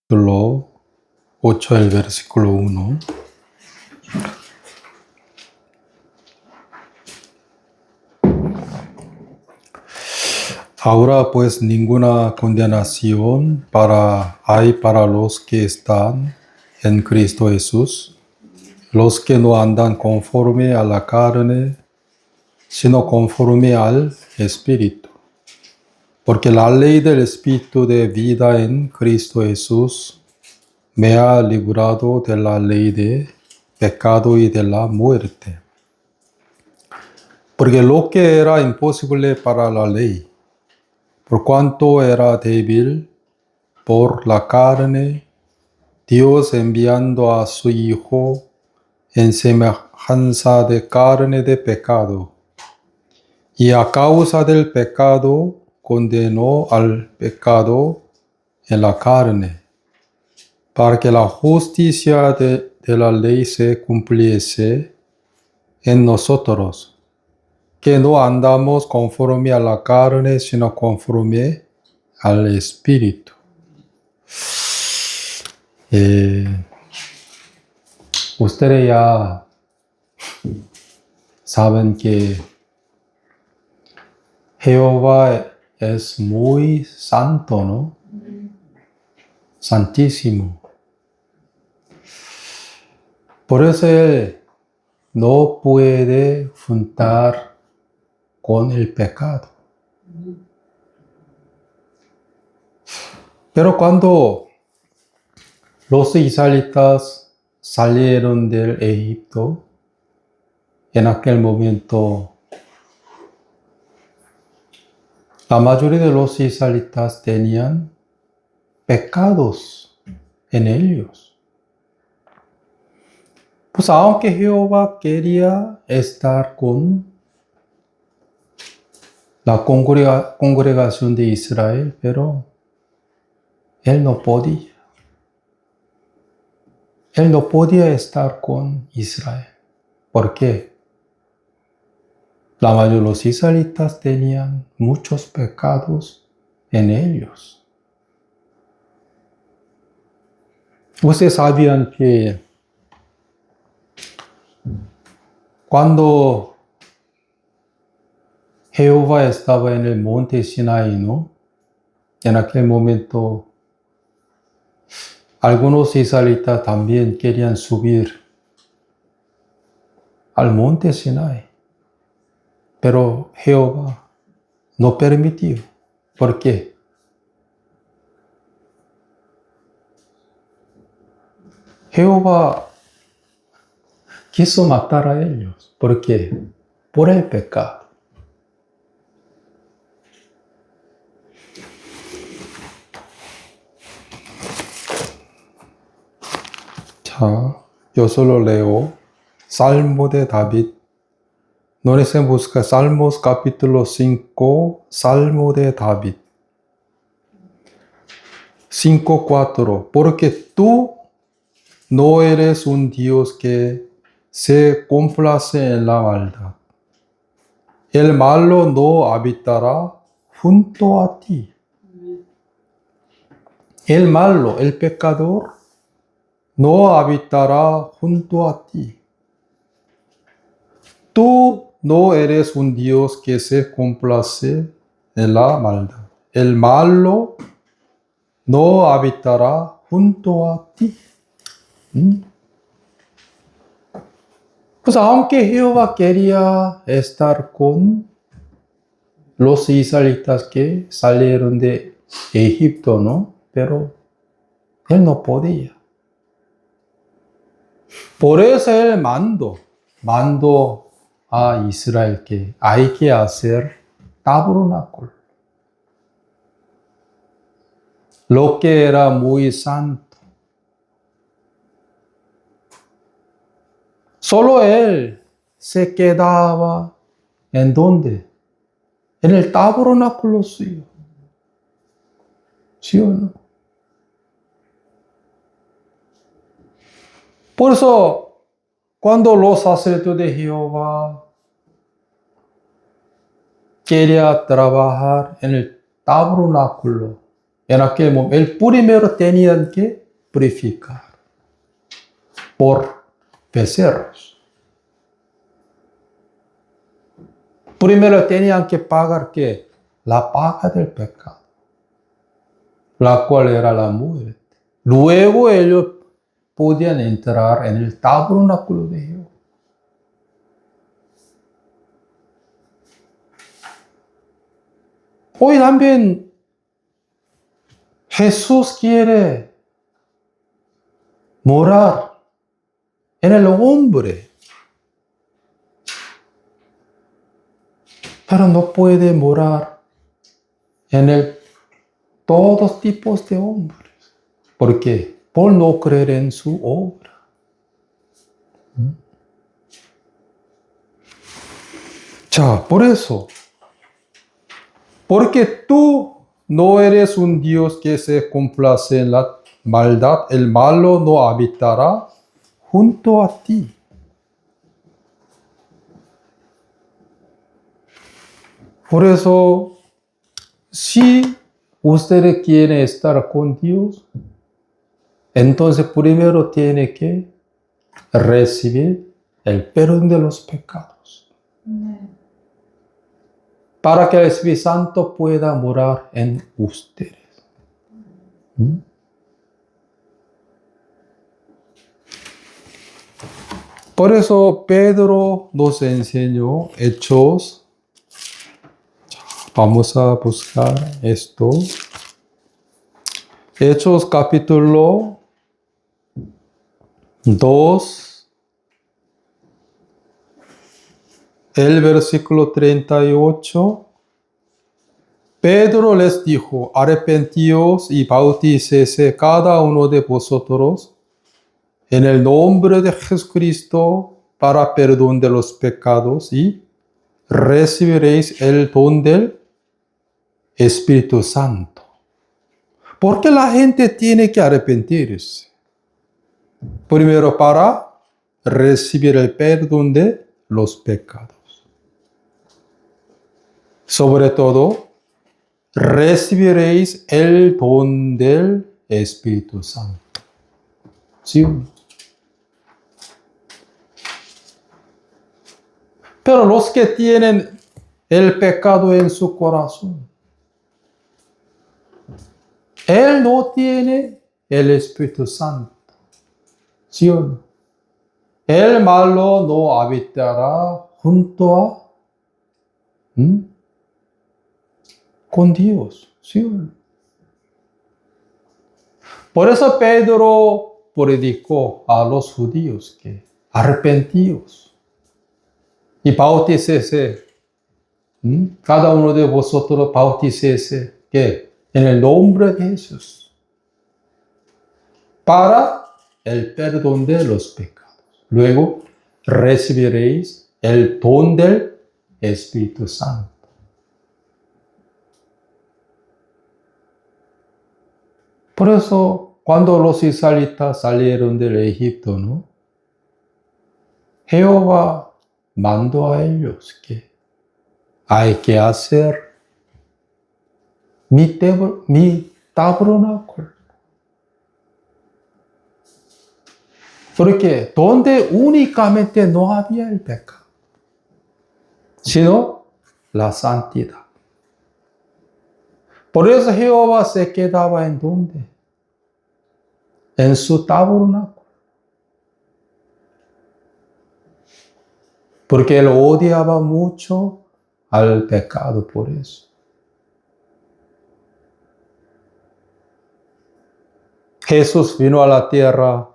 capítulo 8, el versículo 1. Ahora pues ninguna condenación hay para los que están en Cristo Jesús, los que no andan conforme a la carne, sino conforme al Espíritu. Porque la ley del Espíritu de vida en Cristo Jesús me ha librado de la ley de pecado y de la muerte. Porque lo que era imposible para la ley, por cuanto era débil por la carne, Dios enviando a su Hijo en semejanza de carne de pecado, y a causa del pecado condenó al pecado en la carne, para que la justicia de la ley se cumpliese en nosotros, que no andamos conforme a la carne, sino conforme al Espíritu. Ustedes ya saben que Jehová es muy santo, ¿no? Santísimo. Por eso Él no puede juntar con el pecado. Pero cuando los israelitas salieron del Egipto, en aquel momento la mayoría de los israelitas tenían pecados en ellos. Pues aunque Jehová quería estar con la congregación de Israel, pero Él no podía. Él no podía estar con Israel. ¿Por qué? La mayoría de los israelitas tenían muchos pecados en ellos. Ustedes sabían que cuando Jehová estaba en el monte Sinaí, ¿no? En aquel momento, algunos israelitas también querían subir al monte Sinaí, pero Jehová no permitió. ¿Por qué? Jehová quiso matar a ellos. ¿Por qué? Por el pecado. 자, yo solo leo Salmo de David. No les busca Salmos capítulo 5, Salmo de David. 5:4. Porque tú no eres un Dios que se complace en la maldad. El malo no habitará junto a ti. El malo, el pecador, no habitará junto a ti. Tú no eres un Dios que se complace en la maldad. El malo no habitará junto a ti. Pues aunque Jehová quería estar con los israelitas que salieron de Egipto, ¿no? Pero Él no podía. Por eso Él mandó a Israel que hay que hacer tabernáculo. Lo que era muy santo. Solo Él se quedaba ¿en dónde? En el tabernáculo suyo. ¿Sí o no? Por eso, cuando los sacerdotes de Jehová querían trabajar en el tabernáculo, en aquel momento, el primero tenían que purificar por becerros. Primero tenían que pagar ¿qué? La paga del pecado, la cual era la muerte. Luego ellos podían entrar en el tabernáculo de Jehová. Hoy también Jesús quiere morar en el hombre, pero no puede morar en todos tipos de hombres. ¿Por qué? Por no creer en su obra. Por eso, porque tú no eres un Dios que se complace en la maldad, el malo no habitará junto a ti. Por eso, si usted quiere estar con Dios, entonces primero tiene que recibir el perdón de los pecados. Para que el Espíritu Santo pueda morar en ustedes. Por eso Pedro nos enseñó Hechos. Vamos a buscar esto. Hechos capítulo 2, el versículo 38. Pedro les dijo, arrepentíos y bautícese cada uno de vosotros en el nombre de Jesucristo para perdón de los pecados y recibiréis el don del Espíritu Santo. Porque la gente tiene que arrepentirse. Primero para recibir el perdón de los pecados. Sobre todo, recibiréis el don del Espíritu Santo. ¿Sí? Pero los que tienen el pecado en su corazón, él no tiene el Espíritu Santo. ¿Sí o no? El malo no habitará junto a con Dios. ¿Sí o no? Por eso Pedro predicó a los judíos que arrepentíos y bautícese. Cada uno de vosotros bautícese ¿qué? En el nombre de Jesús para el perdón de los pecados. Luego recibiréis el don del Espíritu Santo. Por eso, cuando los israelitas salieron del Egipto, ¿no? Jehová mandó a ellos que hay que hacer mi tabernáculo. Porque donde únicamente no había el pecado, sino la santidad. Por eso Jehová se quedaba en donde? En su tabernáculo. Porque él odiaba mucho al pecado por eso. Jesús vino a la tierra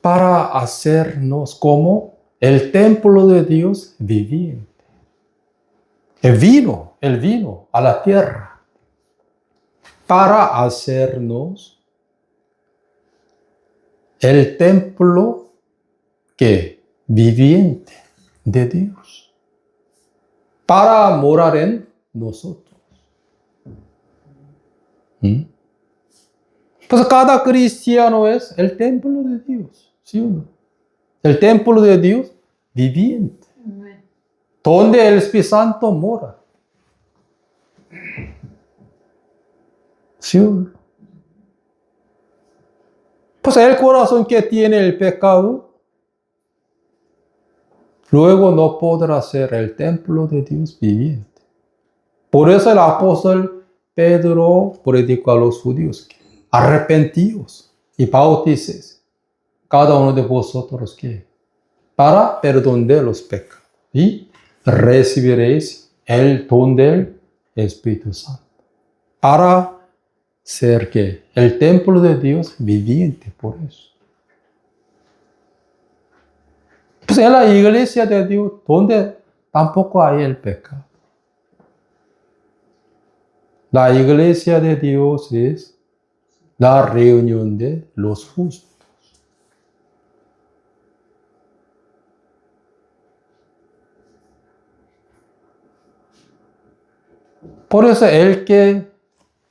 para hacernos como el templo de Dios viviente. Él vino a la tierra para hacernos el templo que viviente de Dios, para morar en nosotros. Pues cada cristiano es el templo de Dios, ¿sí o no? El templo de Dios viviente, donde el Espíritu Santo mora. ¿Sí o no? Pues el corazón que tiene el pecado, luego no podrá ser el templo de Dios viviente. Por eso el apóstol Pedro predicó a los judíos que arrepentíos y bautícese cada uno de vosotros que para perdón de los pecados y recibiréis el don del Espíritu Santo para ser que el templo de Dios viviente. Por eso pues en la iglesia de Dios donde tampoco hay el pecado. La iglesia de Dios es la reunión de los justos. Por eso el que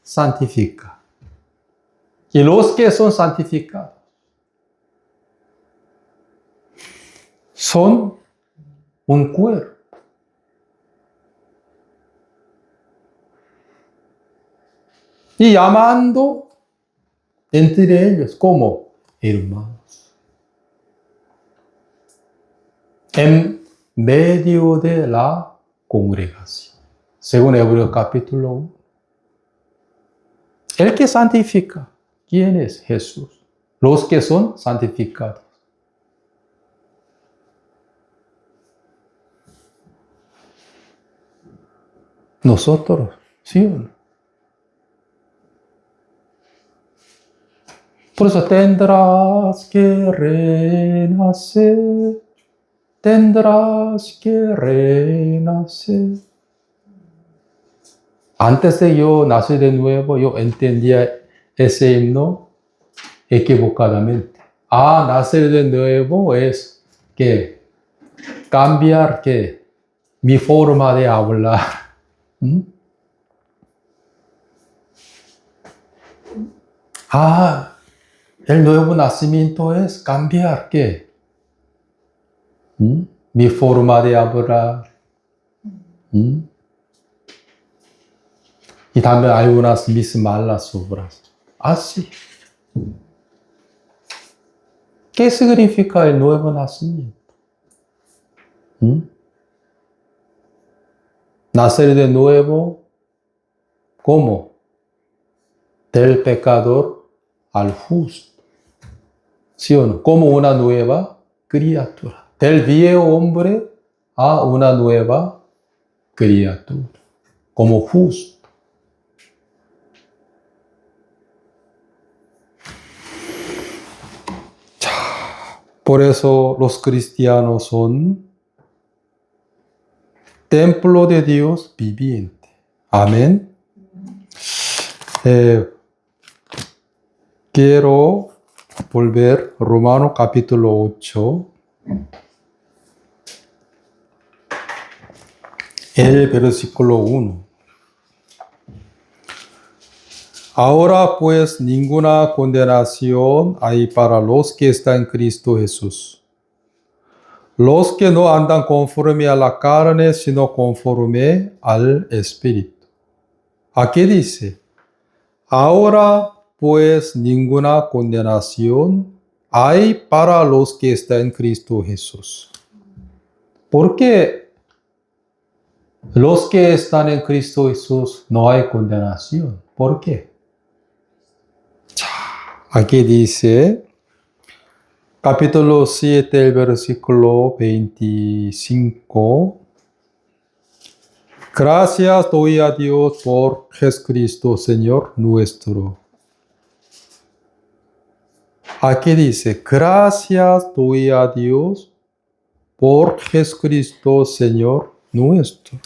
santifica y los que son santificados son un cuerpo. Y llamando entre ellos como hermanos. En medio de la congregación. Según Hebreos capítulo 1. El que santifica, ¿quién es Jesús? Los que son santificados. Nosotros, ¿sí o no? Por eso tendrás que renacer, tendrás que renacer. Antes de yo nacer de nuevo, yo entendía ese himno equivocadamente. Nacer de nuevo es que cambiar que mi forma de hablar. El nuevo nacimiento es cambiar ¿qué? Mi forma de hablar. Y también algunas mis malas obras. Así. ¿Qué significa el nuevo nacimiento? Nacer de nuevo, ¿cómo? Del pecador al justo. ¿Sí o no? Como una nueva criatura. Del viejo hombre a una nueva criatura. Como justo. Por eso los cristianos son templo de Dios viviente. Amén. Quiero volver a Romanos capítulo 8. El versículo 1. Ahora pues ninguna condenación hay para los que están en Cristo Jesús. Los que no andan conforme a la carne, sino conforme al Espíritu. Aquí dice, ahora pues ninguna condenación hay para los que están en Cristo Jesús. ¿Por qué los que están en Cristo Jesús no hay condenación? ¿Por qué? Aquí dice, capítulo 7, el versículo 25. Gracias doy a Dios por Jesucristo, Señor nuestro. Aquí dice, gracias doy a Dios por Jesucristo, Señor nuestro.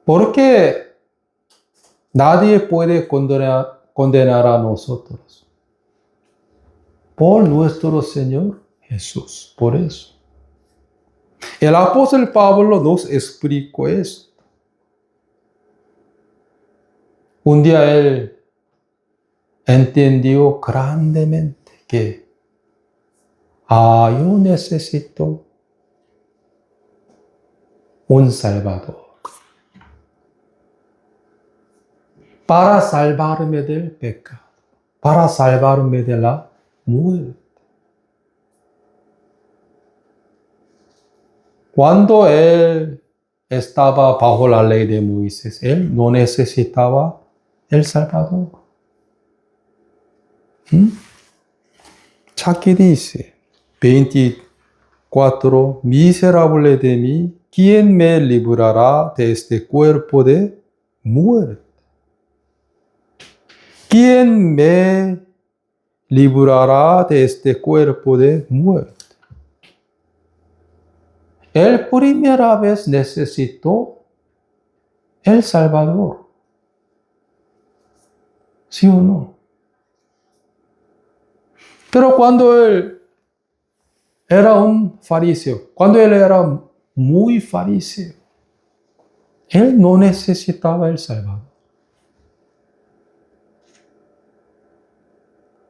Porque nadie puede condenar a nosotros. Por nuestro Señor Jesús. Por eso. El apóstol Pablo nos explicó esto. Un día él entendió grandemente que yo necesito un Salvador. para salvarme del pecado, para salvarme de la muerte. Cuando él estaba bajo la ley de Moisés, él no necesitaba el Salvador. Aquí dice, 24, miserable de mí, ¿quién me librará de este cuerpo de muerte? ¿Quién me librará de este cuerpo de muerte? Él primera vez necesitó el Salvador. ¿Sí o no? Pero cuando él era un fariseo, cuando él era muy fariseo, él no necesitaba el Salvador.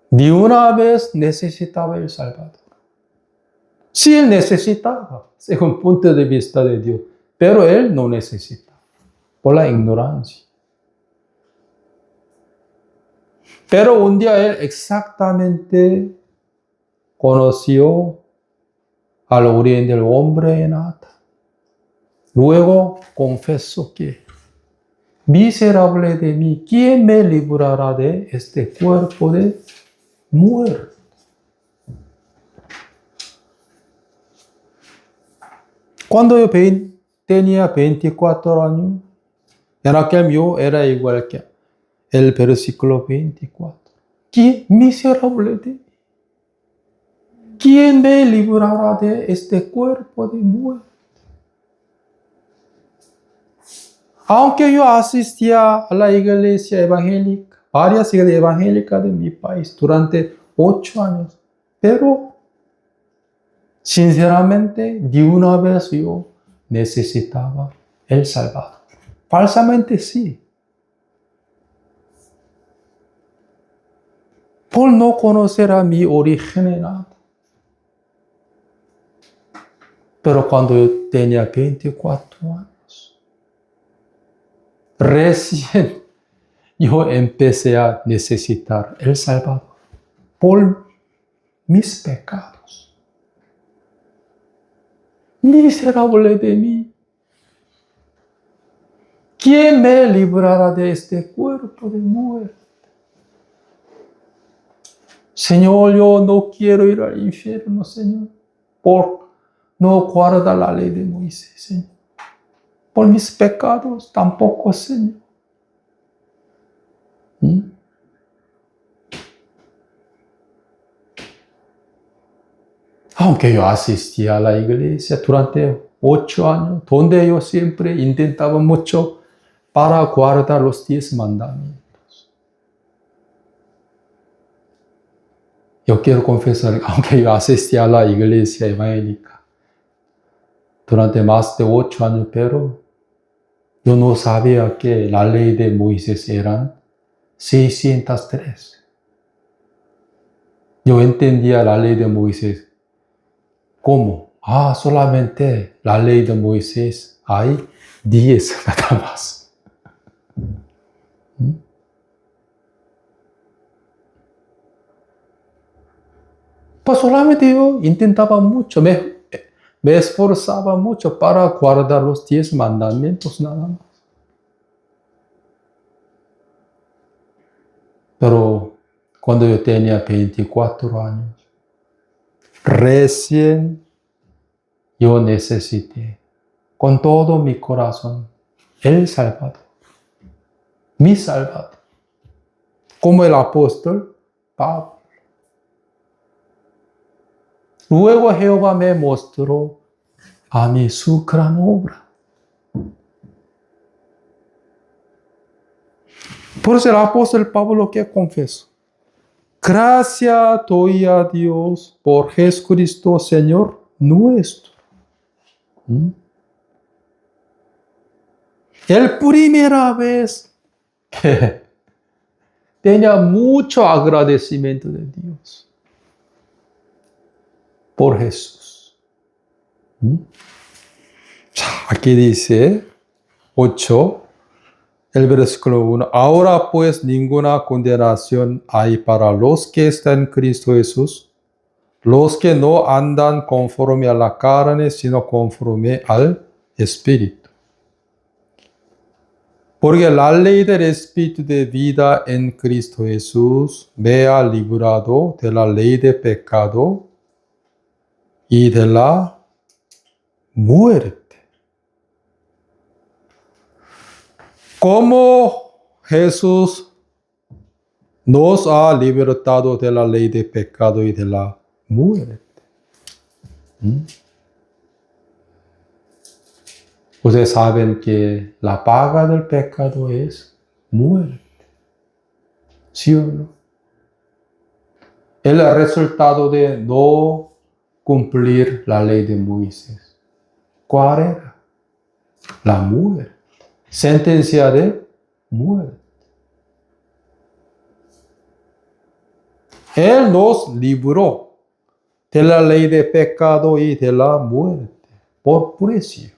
Ni una vez necesitaba el Salvador. Sí, él necesitaba, según el punto de vista de Dios, pero él no necesitaba, por la ignorancia. Pero un día él exactamente conoció al origen del hombre en Adán. Luego confesó que, miserable de mí, ¿quién me librará de este cuerpo de muerte? Cuando yo tenía 24 años, en aquel yo era igual que el versículo 24. ¿Quién miserable de mí? ¿Quién me librará de este cuerpo de muerte? Aunque yo asistía a la iglesia evangélica, varias iglesias evangélicas de mi país durante 8 años, pero sinceramente, de una vez yo necesitaba el Salvador. Falsamente sí. Por no conocer a mi origen en nada. Pero cuando yo tenía 24 años, recién yo empecé a necesitar el Salvador por mis pecados. Miserable de mí. ¿Quién me librará de este cuerpo de muerte? Señor, yo no quiero ir al infierno, Señor, por no guardar la ley de Moisés, Señor. Por mis pecados tampoco, Señor. Aunque yo asistía a la iglesia durante 8 años, donde yo siempre intentaba mucho para guardar los 10 mandamientos. Yo quiero confesar, aunque yo asistía a la iglesia evangélica durante más de 8 años, pero yo no sabía que la ley de Moisés eran 603. Yo entendía la ley de Moisés como, solamente la ley de Moisés hay 10 nada más. Pues solamente yo intentaba mucho, me esforzaba mucho para guardar los 10 mandamientos nada más. Pero cuando yo tenía 24 años, recién yo necesité con todo mi corazón el Salvador, mi Salvador, como el apóstol Pablo. Luego Jehová me mostró a mí su gran obra. Por eso el apóstol Pablo que confesó: gracias doy a Dios por Jesucristo Señor nuestro. El primera vez que tenía mucho agradecimiento de Dios por Jesús. Aquí dice 8. El versículo 1. Ahora pues ninguna condenación hay para los que están en Cristo Jesús, los que no andan conforme a la carne, sino conforme al Espíritu. Porque la ley del Espíritu de vida en Cristo Jesús me ha librado de la ley de pecado y de la muerte. ¿Cómo Jesús nos ha libertado de la ley de pecado y de la muerte? Ustedes saben que la paga del pecado es muerte. ¿Sí o no? El resultado de no cumplir la ley de Moisés. ¿Cuál era? La muerte. Sentencia de muerte. Él nos libró de la ley de pecado y de la muerte por precio.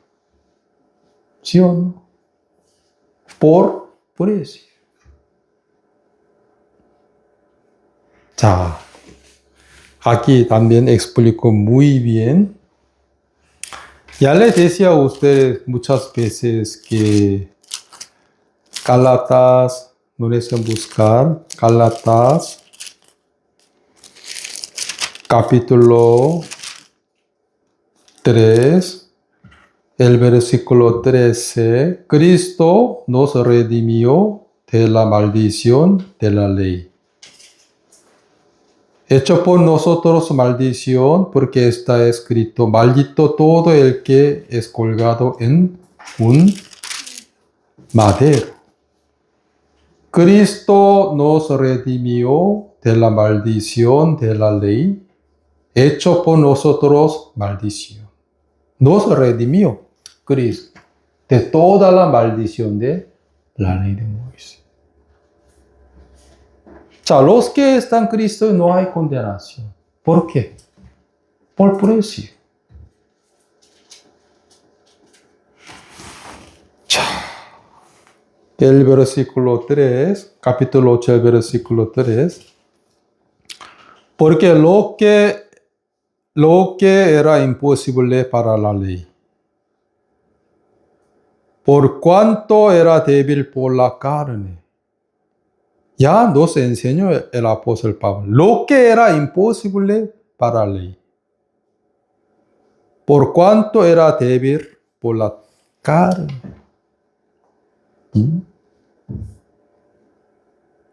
¿Sí o no? Por precio. 자, aquí también explico muy bien. Ya les decía a ustedes muchas veces que Gálatas, no necesitan buscar, Gálatas, capítulo 3, el versículo 13, Cristo nos redimió de la maldición de la ley. Hecho por nosotros maldición, porque está escrito, maldito todo el que es colgado en un madero. Cristo nos redimió de la maldición de la ley, hecho por nosotros maldición. Nos redimió Cristo de toda la maldición de la ley de Moisés. 자, los que están en Cristo no hay condenación. ¿Por qué? Por precio. 자, el versículo 3, capítulo 8, el versículo 3. Porque lo que era imposible para la ley, por cuanto era débil por la carne. Ya nos enseñó el apóstol Pablo. Lo que era imposible para la ley, por cuanto era débil por la carne.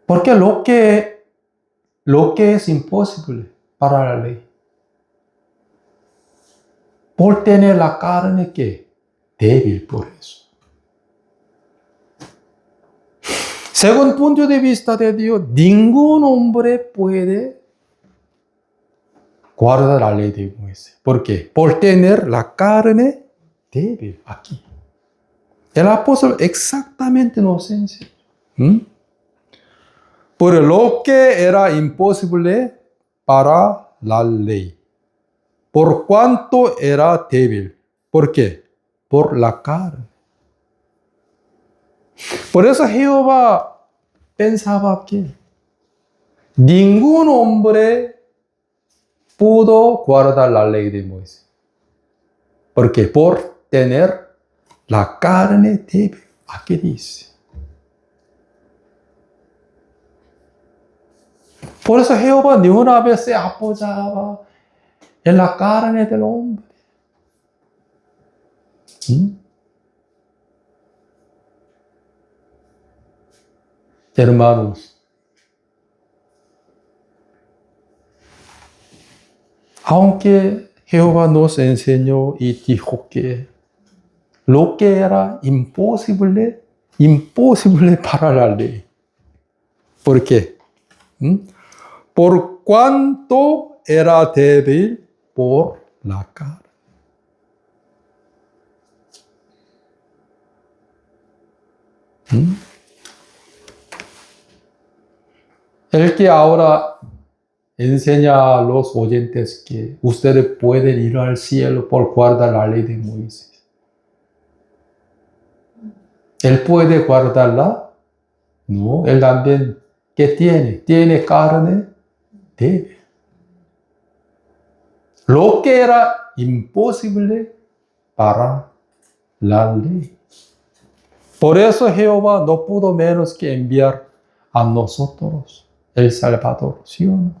Porque lo que es imposible para la ley, por tener la carne que débil por eso. Según punto de vista de Dios, ningún hombre puede guardar la ley de Moisés. ¿Por qué? Por tener la carne débil aquí. El apóstol exactamente nos enseña. Por lo que era imposible para la ley. Por cuanto era débil. ¿Por qué? Por la carne. Por eso Jehová pensaba que ningún hombre pudo guardar la ley de Moisés. ¿Por qué? Por tener la carne débil. Aquí dice. Por eso Jehová ni una vez se apoyaba en la carne del hombre. Hermanos, aunque Jehová nos enseñó y dijo que lo que era imposible para la ley. ¿Por qué? Por cuanto era débil por la carne. El que ahora enseña a los oyentes que ustedes pueden ir al cielo por guardar la ley de Moisés. ¿Él puede guardarla? No, él también, ¿qué tiene? Tiene carne débil. Lo que era imposible para la ley. Por eso Jehová no pudo menos que enviar a nosotros el Salvador, ¿sí o no?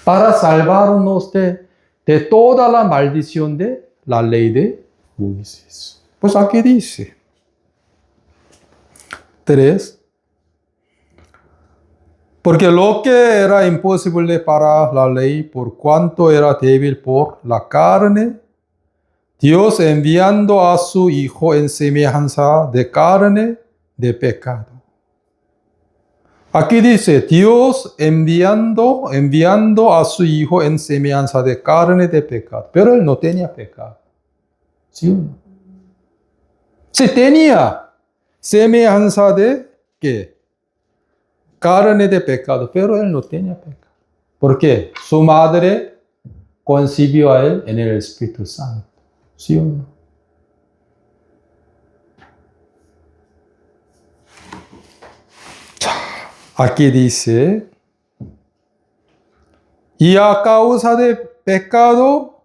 Para salvarnos de toda la maldición de la ley de Moisés. Pues aquí dice, 3. Porque lo que era imposible para la ley, por cuanto era débil por la carne, Dios enviando a su Hijo en semejanza de carne de pecado. Aquí dice, Dios enviando a su Hijo en semejanza de carne de pecado. Pero él no tenía pecado. ¿Sí o no? Sí tenía semejanza de ¿qué? Carne de pecado, pero él no tenía pecado. ¿Por qué? Su madre concibió a él en el Espíritu Santo. ¿Sí o no? Aquí dice, y a causa de pecado,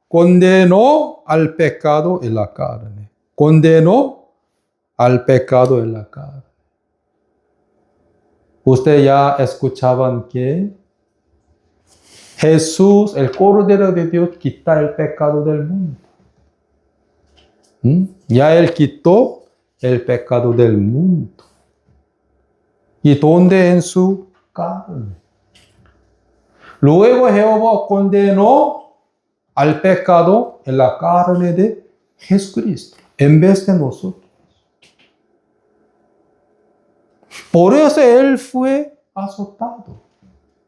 condenó al pecado en la carne. Condenó al pecado en la carne. Ustedes ya escuchaban que Jesús, el Cordero de Dios, quita el pecado del mundo. Ya Él quitó el pecado del mundo. ¿Y dónde? En su carne. Luego Jehová condenó al pecado en la carne de Jesucristo, en vez de nosotros. Por eso Él fue azotado,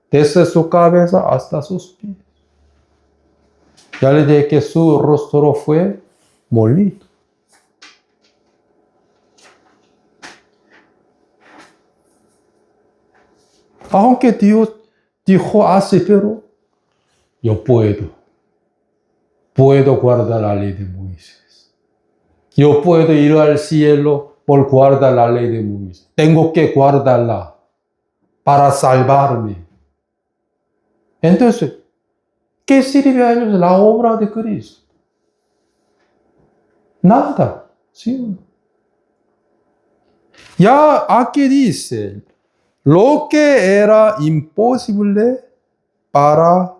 desde su cabeza hasta sus pies. Ya le dije que su rostro fue molido. Aunque Dios dijo así, pero yo puedo guardar la ley de Moisés. Yo puedo ir al cielo por guardar la ley de Moisés. Tengo que guardarla para salvarme. Entonces, ¿qué sirve a ellos la obra de Cristo? Nada. ¿Sí? Ya aquí dice, lo que era imposible para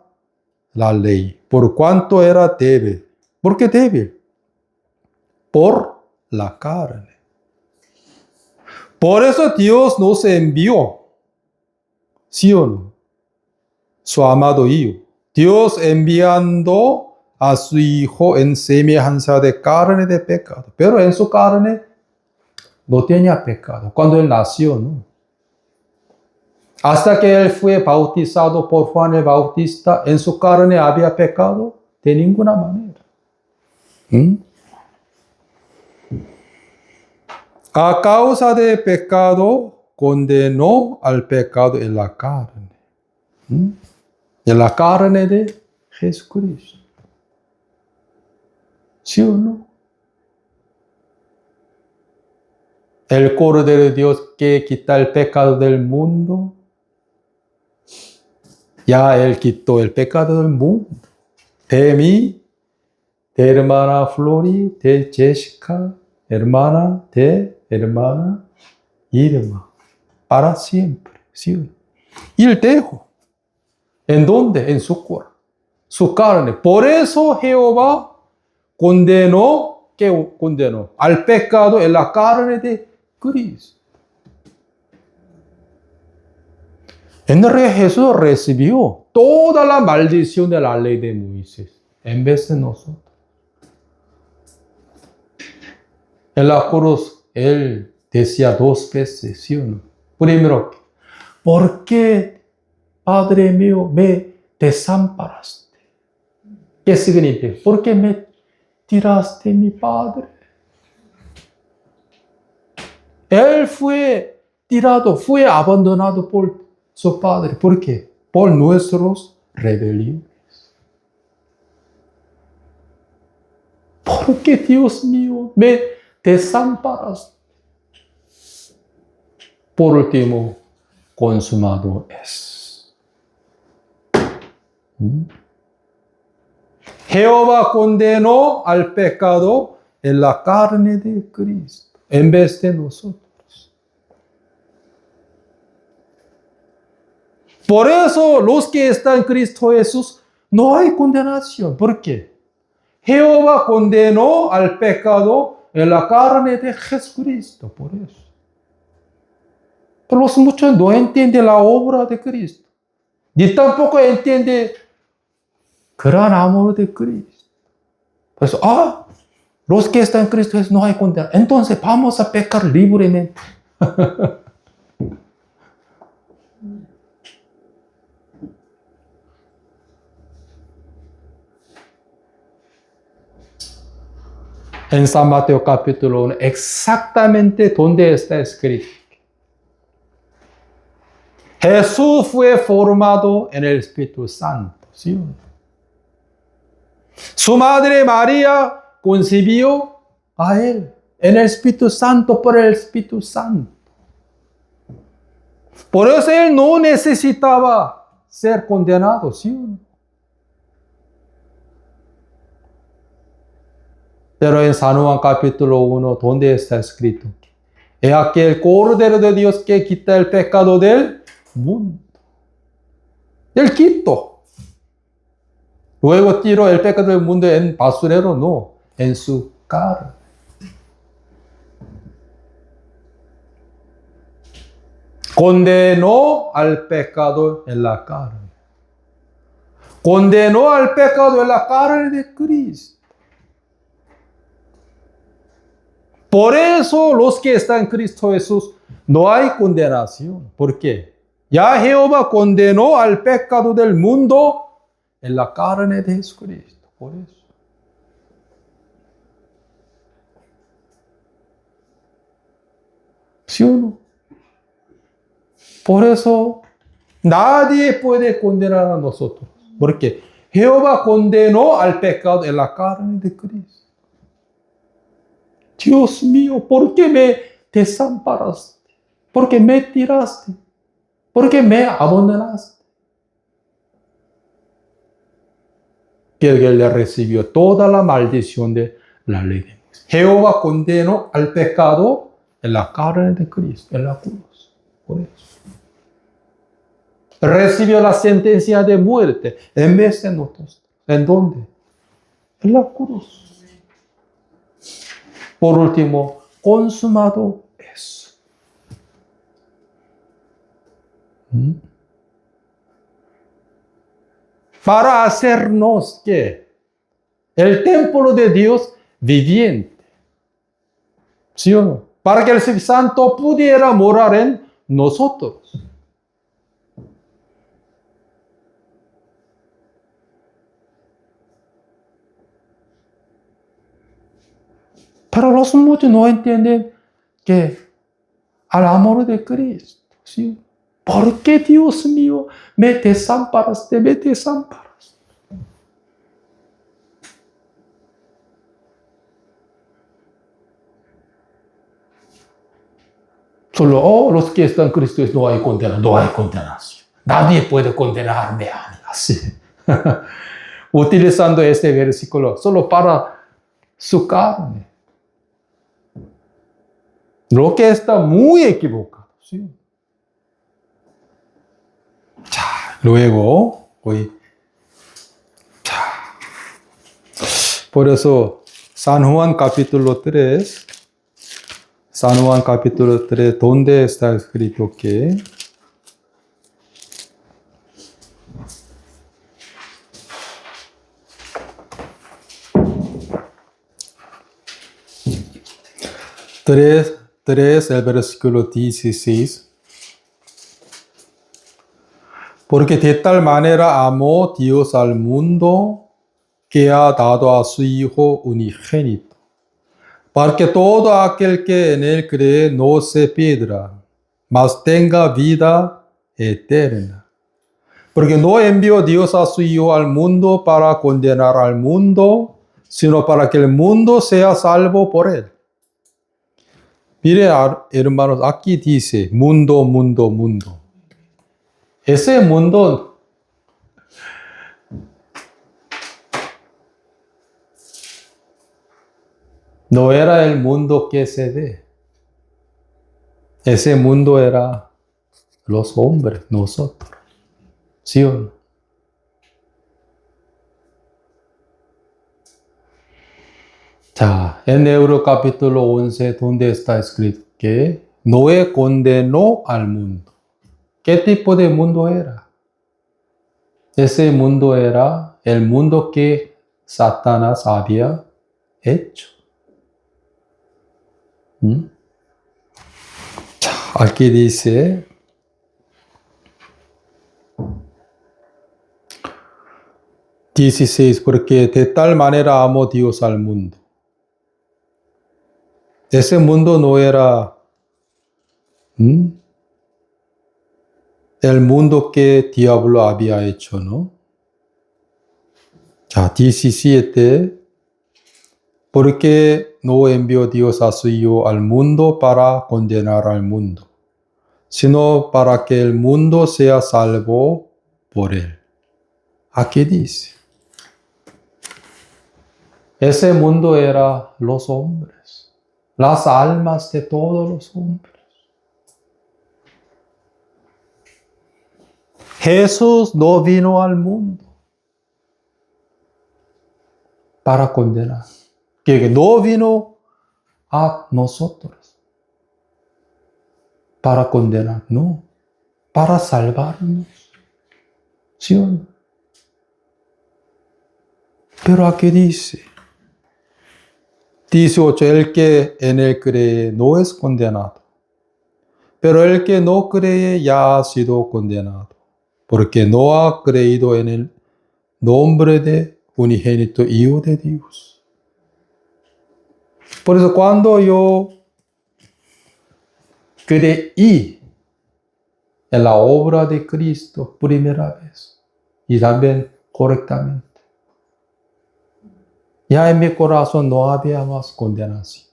la ley, por cuanto era débil. ¿Por qué débil? Por la carne. Por eso Dios nos envió, ¿sí o no? Su amado Hijo. Dios enviando a su Hijo en semejanza de carne de pecado. Pero en su carne no tenía pecado. Cuando Él nació, ¿no? Hasta que Él fue bautizado por Juan el Bautista, ¿en su carne había pecado? De ninguna manera. A causa de pecado, condenó al pecado en la carne. En la carne de Jesucristo. ¿Sí o no? El Cordero de Dios que quita el pecado del mundo. Ya Él quitó el pecado del mundo. De mí, de hermana Flori, de Jessica, hermana Irma. Para siempre. ¿Sí? Y Él dejó. ¿En dónde? En su cuerpo. Su carne. Por eso Jehová condenó, ¿qué condenó? Al pecado en la carne de Cristo. En realidad Jesús recibió toda la maldición de la ley de Moisés en vez de nosotros. En la cruz Él decía 2 veces, ¿sí o no? Primero, ¿por qué, Padre mío, me desamparaste? ¿Qué significa? ¿Por qué me tiraste, mi Padre? Él fue tirado, fue abandonado por su Padre. ¿Por qué? Por nuestros rebeliones. ¿Por qué, Dios mío, me desamparaste. Por último, consumado es. Jehová condenó al pecado en la carne de Cristo, en vez de nosotros. Por eso, los que están en Cristo Jesús, no hay condenación. ¿Por qué? Jehová condenó al pecado en la carne de Jesucristo, por eso. Pero los muchos no entienden la obra de Cristo, ni tampoco entienden gran amor de Cristo. Por eso, los que están en Cristo no hay condena. Entonces vamos a pecar libremente. En San Mateo capítulo 1, exactamente donde está escrito. Jesús fue formado en el Espíritu Santo, ¿sí? Su madre María concibió a él en el Espíritu Santo por el Espíritu Santo. Por eso él no necesitaba ser condenado, ¿sí? Pero en San Juan capítulo 1, donde está escrito: he aquí el Cordero de Dios que quita el pecado del mundo. Él quitó. Luego tiró el pecado del mundo en basurero, no, en su carne. Condenó al pecado en la carne. Condenó al pecado en la carne de Cristo. Por eso los que están en Cristo Jesús no hay condenación. ¿Por qué? Ya Jehová condenó al pecado del mundo en la carne de Jesucristo. Por eso. ¿Sí o no? Por eso nadie puede condenar a nosotros. Porque Jehová condenó al pecado en la carne de Cristo. Dios mío, ¿por qué me desamparaste? ¿Por qué me tiraste? ¿Por qué me abandonaste? Que él le recibió toda la maldición de la ley de Dios. Jehová condenó al pecado en la carne de Cristo, en la cruz. Por eso. Recibió la sentencia de muerte en vez de nosotros. ¿En dónde? En la cruz. Por último, consumado es. Para hacernos que el templo de Dios viviente. ¿Sí o no? Para que el Espíritu Santo pudiera morar en nosotros. Pero los muchos no entienden que al amor de Cristo, ¿sí? ¿Por qué, Dios mío, me desamparaste, me desamparaste? Solo los que están en Cristo no hay condenación, no hay condenación. Nadie puede condenarme a mí así. Utilizando este versículo solo para su carne. Lo que está muy equivocado. ¿Sí? Luego, por eso, San Juan capítulo 3, donde está escrito que el versículo 16. Porque de tal manera amó Dios al mundo que ha dado a su Hijo unigénito, para que todo aquel que en él cree no se pierda, mas tenga vida eterna. Porque no envió Dios a su Hijo al mundo para condenar al mundo, sino para que el mundo sea salvo por él. Mire, hermanos, aquí dice mundo, mundo, mundo. Ese mundo no era el mundo que se ve. Ese mundo era los hombres, nosotros. ¿Sí o no? 자, en Hebreos capítulo 11, donde está escrito que Noé condenó al mundo. ¿Qué tipo de mundo era? Ese mundo era el mundo que Satanás había hecho. Aquí dice, XVI, porque de tal manera amó Dios al mundo. Ese mundo no era el mundo que diablo había hecho, ¿no? 자, 17, porque no envió Dios a su Hijo al mundo para condenar al mundo, sino para que el mundo sea salvo por él. Aquí dice, ese mundo era los hombres, las almas de todos los hombres. Jesús no vino al mundo para condenar, que no vino a nosotros para condenar, no, para salvarnos. ¿Sí o no? Pero aquí dice, 18, el que en él cree no es condenado, pero el que no cree ya ha sido condenado, porque no ha creído en el nombre de unigénito Hijo de Dios. Por eso cuando yo creí en la obra de Cristo primera vez y también correctamente, ya en mi corazón no había más condenación.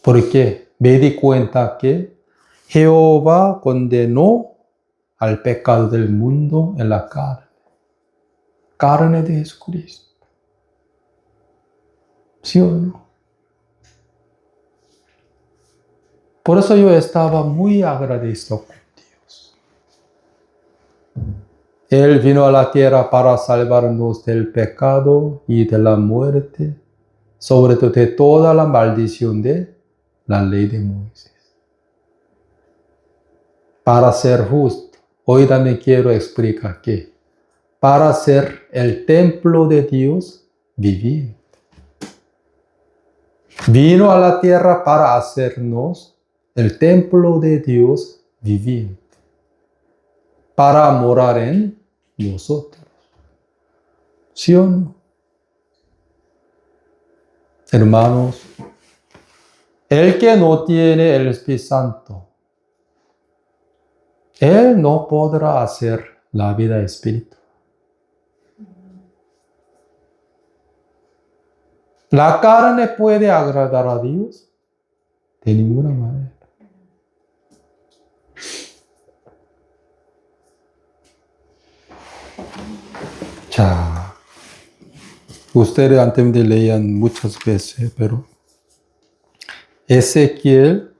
Porque me di cuenta que Jehová condenó al pecado del mundo en la carne de Jesucristo. ¿Sí o no? Por eso yo estaba muy agradecido con Dios. Él vino a la tierra para salvarnos del pecado y de la muerte, sobre todo de toda la maldición de la ley de Moisés. Para ser justo, hoy también quiero explicar que para ser el templo de Dios viviente. Vino a la tierra para hacernos el templo de Dios viviente, para morar en nosotros. ¿Sí o no? Hermanos, el que no tiene el Espíritu Santo, él no podrá hacer la vida espiritual. ¿La carne puede agradar a Dios? De ninguna manera. 자, ustedes antes de leían muchas veces, pero Ezequiel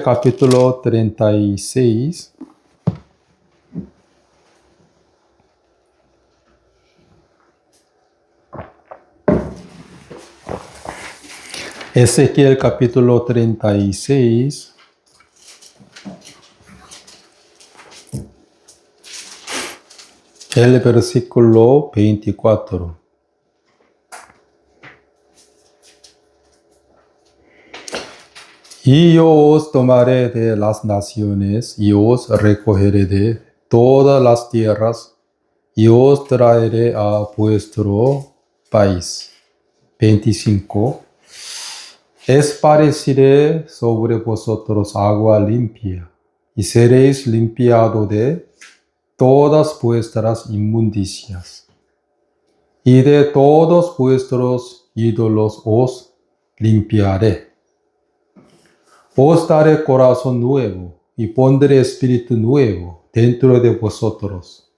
capítulo 36. Ezequiel capítulo 36. El versículo 24. Y yo os tomaré de las naciones y os recogeré de todas las tierras y os traeré a vuestro país. 25. Esparciré sobre vosotros agua limpia y seréis limpiados de todas vuestras inmundicias. y de todos vuestros ídolos os limpiaré. Os daré corazón nuevo y pondré espíritu nuevo dentro de vosotros.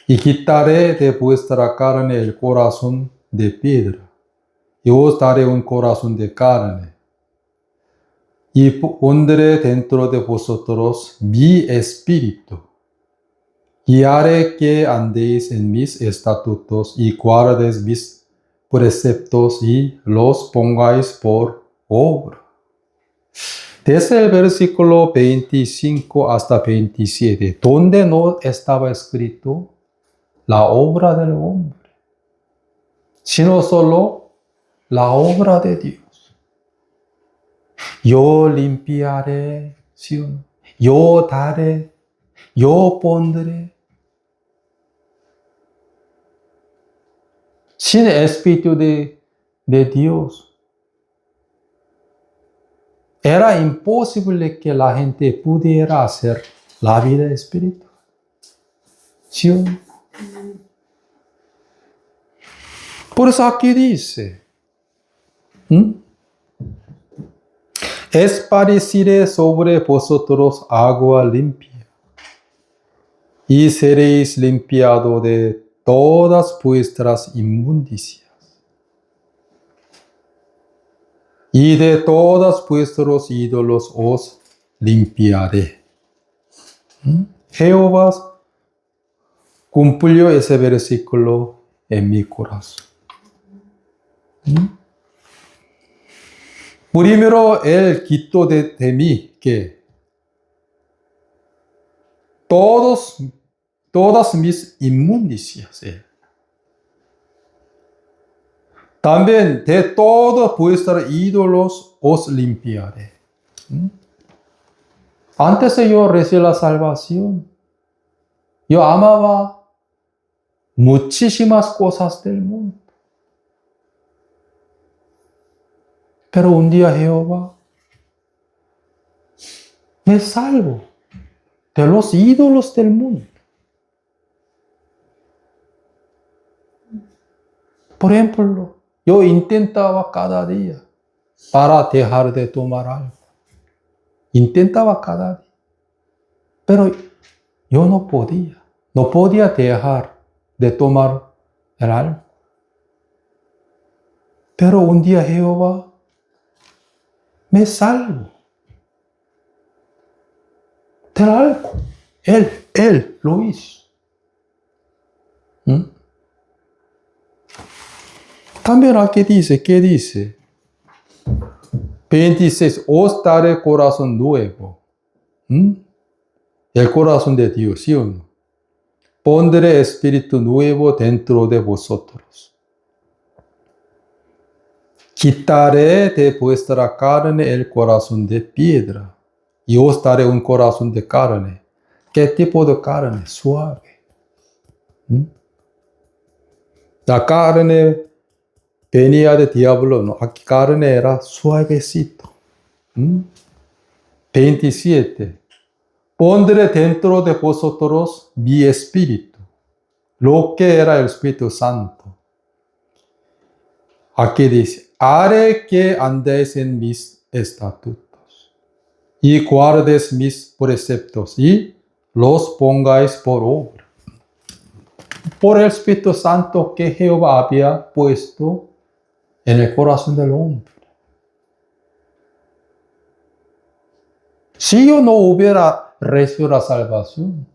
Y quitaré de vuestra carne el corazón de piedra, y os daré un corazón de carne. Y pondré dentro de vosotros mi espíritu, y haré que andéis en mis estatutos y guardéis mis preceptos y los pongáis por obra. Desde el versículo 25 hasta 27, donde no estaba escrito la obra del hombre, sino solo la obra de Dios. Yo limpiaré, ¿sí o no? Yo daré, yo pondré. Sin el Espíritu de Dios, era imposible que la gente pudiera hacer la vida espiritual. ¿Sí o no? Por eso aquí dice, esparciré sobre vosotros agua limpia, y seréis limpiados de todas vuestras inmundicias, y de todos vuestros ídolos os limpiaré. Jehová cumplió ese versículo en mi corazón. Primero, Él quitó de mí que todas mis inmundicias. También de todos vuestros ídolos os limpiaré. Antes de yo recibir la salvación, yo amaba muchísimas cosas del mundo. Pero un día Jehová me salvó de los ídolos del mundo. Por ejemplo, yo intentaba cada día para dejar de tomar algo. Intentaba cada día. Pero yo no podía. No podía dejar de tomar el algo. Pero un día Jehová me salvó del algo. Él lo hizo. También aquí dice, ¿qué dice? 26, os daré corazón nuevo. El corazón de Dios, ¿sí o no? Pondré espíritu nuevo dentro de vosotros. Quitaré de vuestra carne el corazón de piedra y os daré un corazón de carne. ¿Qué tipo de carne? Suave. La carne venía de diablo, no. Aquí carne era suavecito. 27. Pondré dentro de vosotros mi espíritu, lo que era el Espíritu Santo. Aquí dice, haré que andéis en mis estatutos y guardéis mis preceptos y los pongáis por obra. Por el Espíritu Santo que Jehová había puesto en el corazón del hombre. Si yo no hubiera recibido la salvación,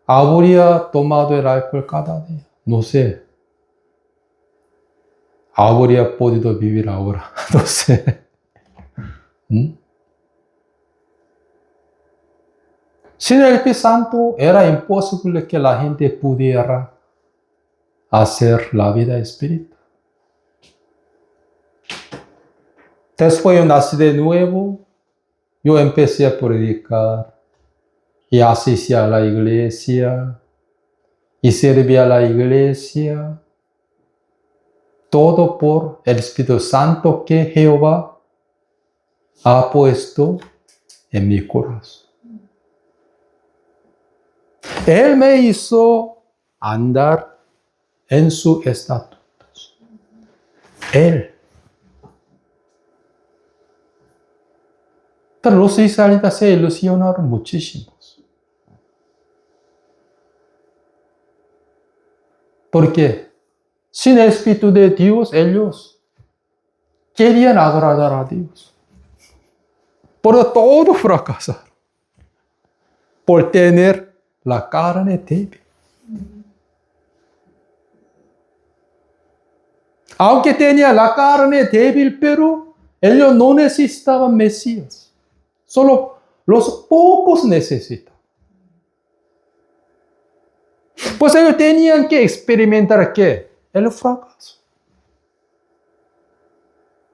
habría tomado el alcohol cada día. No sé. Habría podido vivir ahora. No sé. Sin el Espíritu Santo era imposible que la gente pudiera hacer la vida espiritual. Después yo nací de nuevo, yo empecé a predicar y asistía a la iglesia y servía a la iglesia. Todo por el Espíritu Santo que Jehová ha puesto en mi corazón. Él me hizo andar en sus estatutos. Él. Pero los israelitas se ilusionaron muchísimos. ¿Por qué? Sin el Espíritu de Dios, ellos querían agradar a Dios. Por todo fracasaron. Por tener la carne débil. Aunque tenía la carne débil, pero ellos no necesitaban Mesías. Solo los pocos necesitan. Pues ellos tenían que experimentar ¿qué? El fracaso.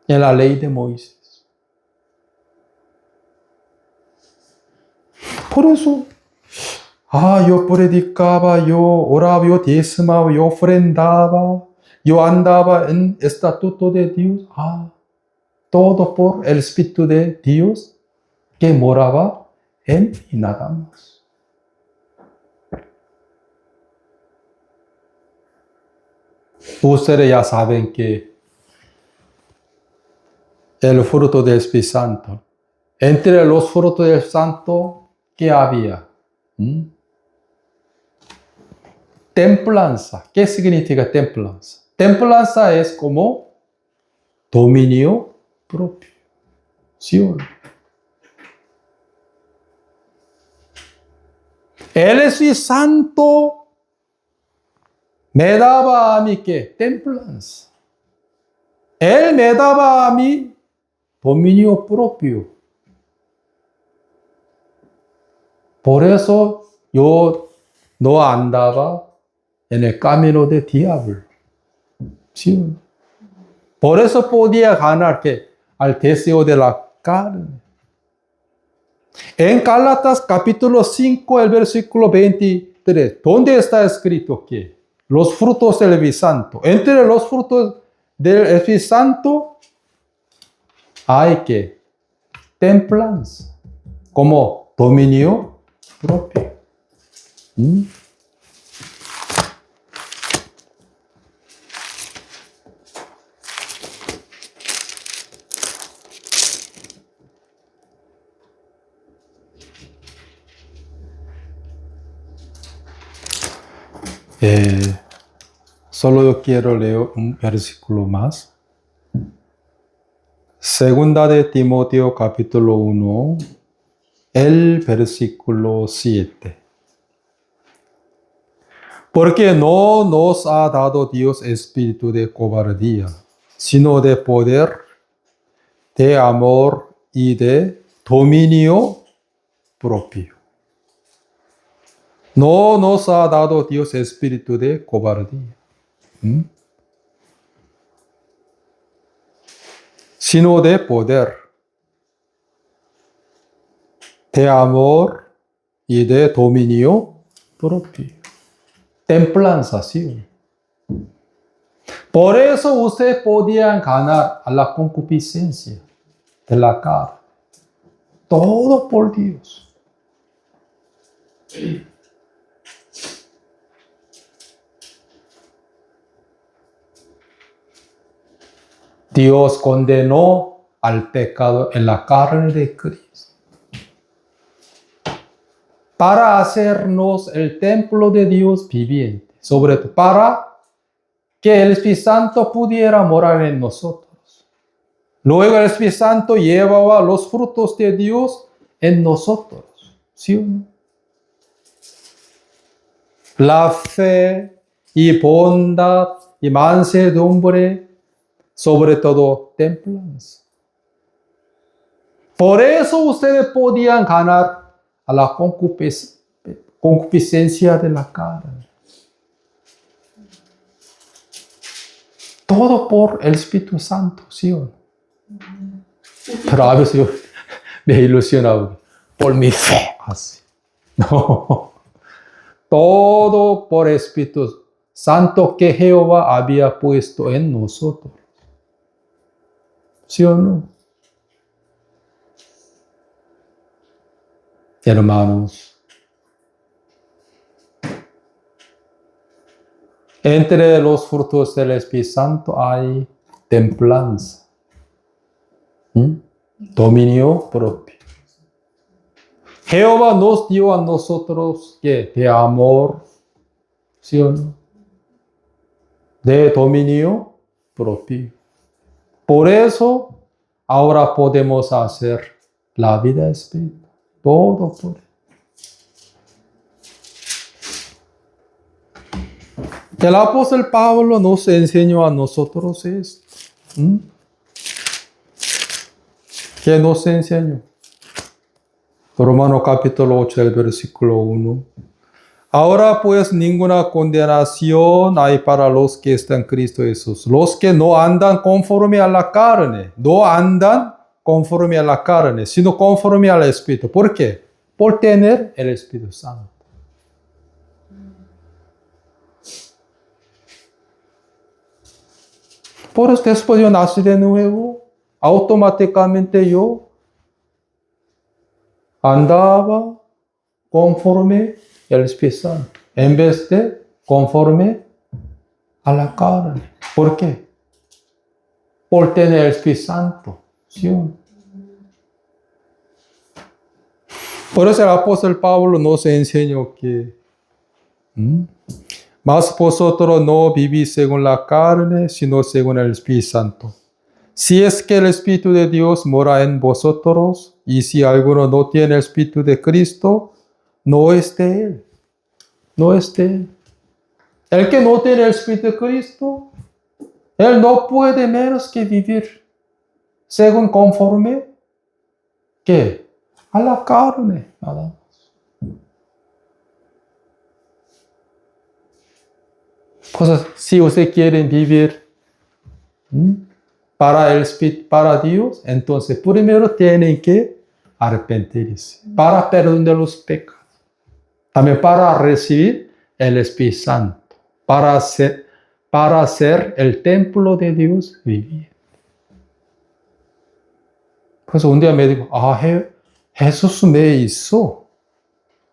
En la ley de Moisés. Por eso, yo predicaba, yo oraba, yo diezmaba, yo ofrendaba, yo andaba en estatuto de Dios. Todo por el Espíritu de Dios que moraba en mí nada más. Ustedes ya saben que el fruto del Espíritu Santo, entre los frutos del Santo, ¿qué había? Templanza. ¿Qué significa templanza? Templanza es como dominio propio. ¿Sí o no? El Espíritu Santo me daba a mí ¿qué? Templanza. Él me daba a mí dominio propio. Por eso yo no andaba en el camino del diablo. ¿Sí o no? Por eso podía ganar ¿qué? Al deseo de la carne. En Gálatas capítulo 5, el versículo 23, ¿dónde está escrito que los frutos del Espíritu Santo? Entre los frutos del Espíritu Santo hay que templanza, como dominio propio. Solo yo quiero leer un versículo más. Segunda de Timoteo capítulo 1, el versículo 7. Porque no nos ha dado Dios espíritu de cobardía, sino de poder, de amor y de dominio propio. No nos ha dado Dios espíritu de cobardía, sino de poder, de amor y de dominio propio. Templanza, sí. Por eso ustedes podían ganar a la concupiscencia de la carne. Todo por Dios. Dios condenó al pecado en la carne de Cristo para hacernos el templo de Dios viviente, sobre todo para que el Espíritu Santo pudiera morar en nosotros. Luego el Espíritu Santo llevaba los frutos de Dios en nosotros. ¿Sí o no? La fe y bondad y mansedumbre, sobre todo templanza. Por eso ustedes podían ganar a la concupiscencia de la carne. Todo por el Espíritu Santo, ¿sí o no? Pero a veces yo me ilusionaba por mi fe, así. No. Todo por el Espíritu Santo que Jehová había puesto en nosotros. ¿Sí o no? Hermanos, Entre los frutos del Espíritu Santo hay templanza, dominio propio. Jehová nos dio a nosotros ¿qué? De amor, ¿sí o no? De dominio propio. Por eso ahora podemos hacer la vida espiritual. Todo por él. El apóstol Pablo nos enseñó a nosotros esto. ¿Qué nos enseñó? Romanos capítulo 8, el versículo 1. Ahora pues ninguna condenación hay para los que están en Cristo Jesús. Los que no andan conforme a la carne. No andan conforme a la carne, sino conforme al Espíritu. ¿Por qué? Por tener el Espíritu Santo. Por eso después yo nací de nuevo, automáticamente yo andaba conforme al Espíritu Santo, en vez de conforme a la carne. ¿Por qué? Por tener el Espíritu Santo. ¿Sí? Por eso el apóstol Pablo nos enseñó que mas vosotros no vivís según la carne, sino según el Espíritu Santo. Si es que el Espíritu de Dios mora en vosotros, y si alguno no tiene el Espíritu de Cristo, no es de él. No es de él. El que no tiene el Espíritu de Cristo, él no puede menos que vivir según conforme, ¿qué? A la carne, nada más. Pues si usted quiere vivir para el Espíritu, para Dios, entonces primero tienen que arrepentirse para perdón de los pecados. También para recibir el Espíritu Santo, para ser el templo de Dios viviente. Pues un día me dijo, Jesús me hizo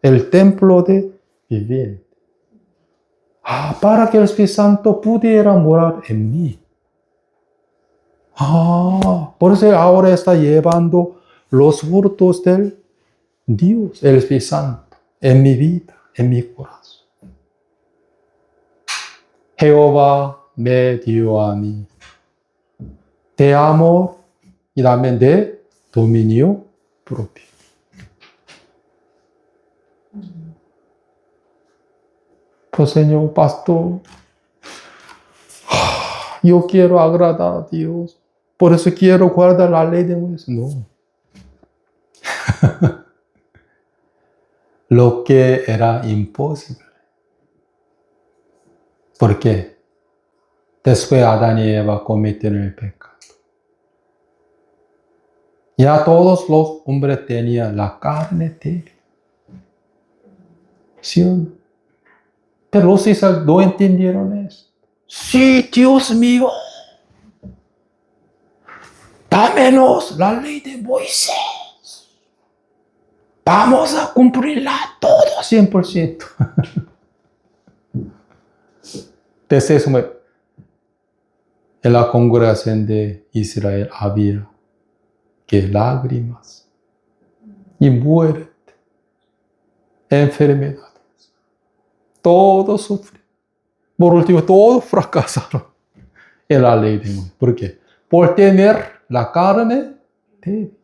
el templo de viviente. Para que el Espíritu Santo pudiera morar en mí. Por eso ahora está llevando los frutos del Dios, el Espíritu Santo, en mi vida, en mi corazón. Jehová me dio a mí de amor y también de dominio propio. Pues Señor, pastor, yo quiero agradar a Dios. Por eso quiero guardar la ley de Moisés. No. Lo que era imposible. ¿Por qué? Después Adán y Eva cometieron el pecado. Ya todos los hombres tenían la carne débil. ¿Sí o no? Pero los israelitas no entendieron eso. Sí, Dios mío. Dámenos la ley de Moisés. Vamos a cumplirla todo 100%. Desde eso, en la congregación de Israel había que lágrimas y muerte, enfermedades. Todos sufrieron. Por último, todos fracasaron en la ley de Moisés. ¿Por qué? Por tener la carne débil.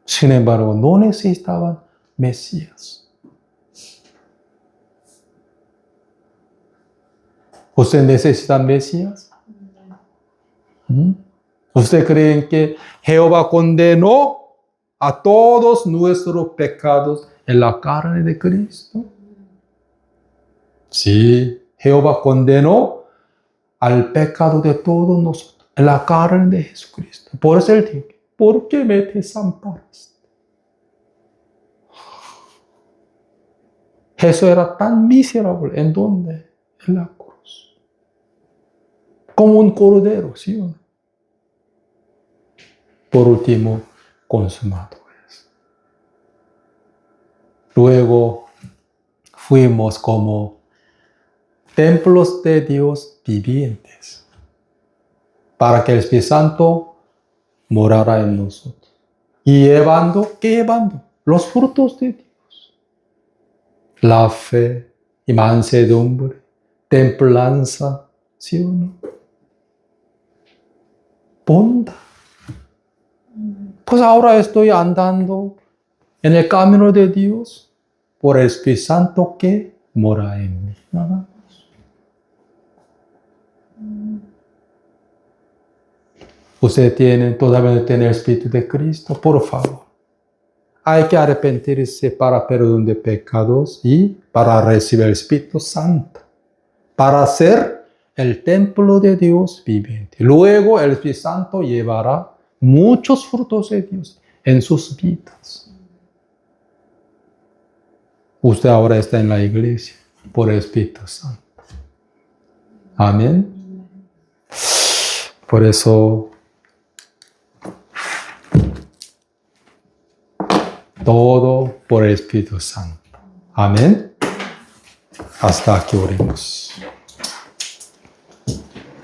Sin embargo, no necesitaban Mesías. ¿Usted necesita Mesías? ¿Usted cree que Jehová condenó a todos nuestros pecados en la carne de Cristo? Sí, Jehová condenó al pecado de todos nosotros en la carne de Jesucristo. Por eso él dijo, ¿por qué me desamparaste? Jesús era tan miserable. ¿En dónde? En la cruz. Como un cordero, ¿sí o no? Por último, consumado es. Luego fuimos como templos de Dios vivientes, para que el Espíritu Santo morara en nosotros. Y ¿qué llevando? Los frutos de Dios. La fe y mansedumbre, templanza, ¿sí o no? Bondad. Pues ahora estoy andando en el camino de Dios por el Espíritu Santo que mora en mí. Nada más. Usted todavía no tiene el Espíritu de Cristo, por favor. Hay que arrepentirse para perdón de pecados y para recibir el Espíritu Santo, para ser el templo de Dios viviente. Luego el Espíritu Santo llevará muchos frutos de Dios en sus vidas. Usted ahora está en la iglesia por el Espíritu Santo. Amén. Por eso, todo por el Espíritu Santo. Amén. Hasta aquí oremos.